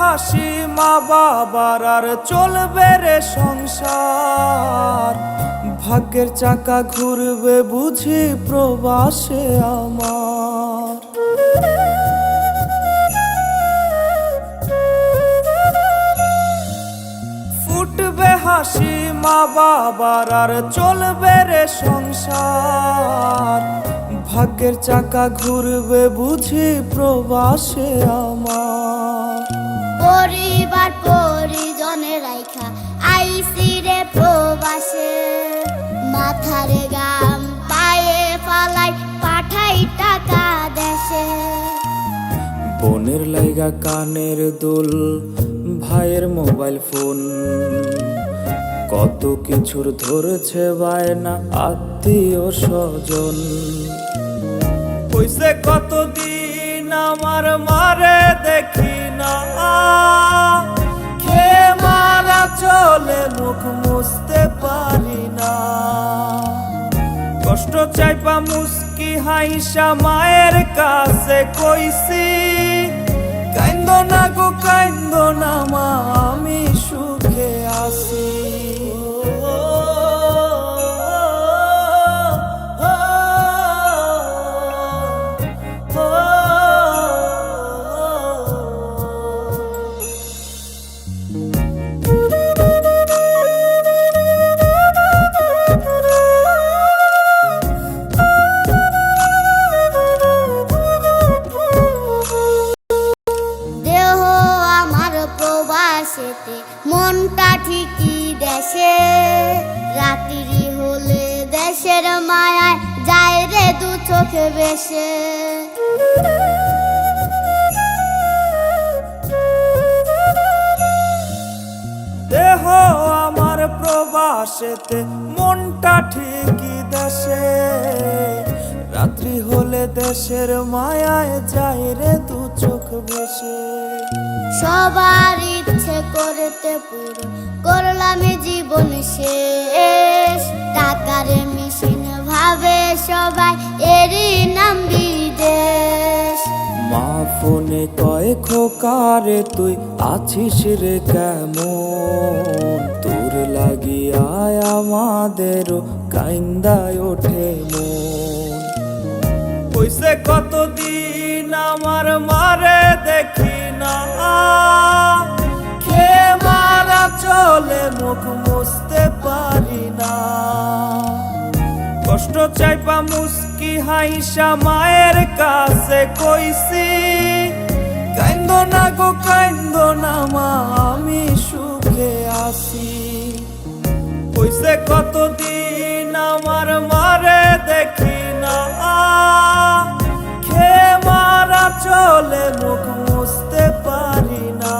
হাসি মা বাবার আর চলবে রে সংসার। ভাগ্যের চাকা ঘুরবে বুঝি প্রবাসে আমার। ফুটবে হাসি মা বাবার আর চলবে রে সংসার। ভাগ্যের চাকা ঘুরবে বুঝি প্রবাসে আমার। পরিবার পরিজনে রাইখা আইসি রে প্রবাসে, মাথারে গাম পায়ে ফালাই পাঠাই টাকা দেশে। বোনের লাইগা কানের দুল, ভাইয়ের মোবাইল ফোন, কত কিছুর ধরছে বায়না আত্মীয় স্বজন। হইছে কতদিন আমার মারে দেখি না, খেয়ে মারা চলে মুখ মুছতে পারি না। কষ্ট চাইপা মুস্কি হাইসা মায়ের কাছে কইছি, কাইন্দো না গো কাইন্দো না মা, আমি সুখে আছি। মনটা ঠিকই দেশে, রাত্রি হলে দেশের মায়ায় যায় রে দু চোখে বেশে। দেহ আমার প্রবাসেতে, মনটা ঠিকই দেশে, রাত্রি হলে দেশের মায়ায় যায় রে দু চোখ বেশে। সবার ইচ্ছে করতে পুরো করলাম জীবন শেষ, টাকার মেশিন ভাবে সবাই এরই নাম বিদেশ। মা ফোনে কয় খোকারে তুই আছিস রে কেমন, তোর লাগিয়া আমাদেরও কাইন্দায় ওঠে মন। হইছে কতদিন আমার মারে দেখি না, খেয়ে মারা চলে মুখ মুছতে পারি না। কষ্ট চাইপা মুস্কি হাইসা মায়ের কাছে কইছি, কাইন্দো না গো কাইন্দো না মা, আমি সুখে আছি। হইছে কতদিন আমার মারে দেখি না, খেয়ে মারা চলে মুখ মুছতে পারি না।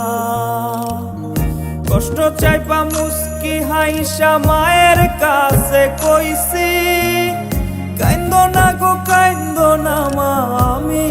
কষ্ট চাইপা মুস্কি হাইসা মায়ের কাছে কইছি, কাইন্দো না গো কাইন্দো না মা, আমি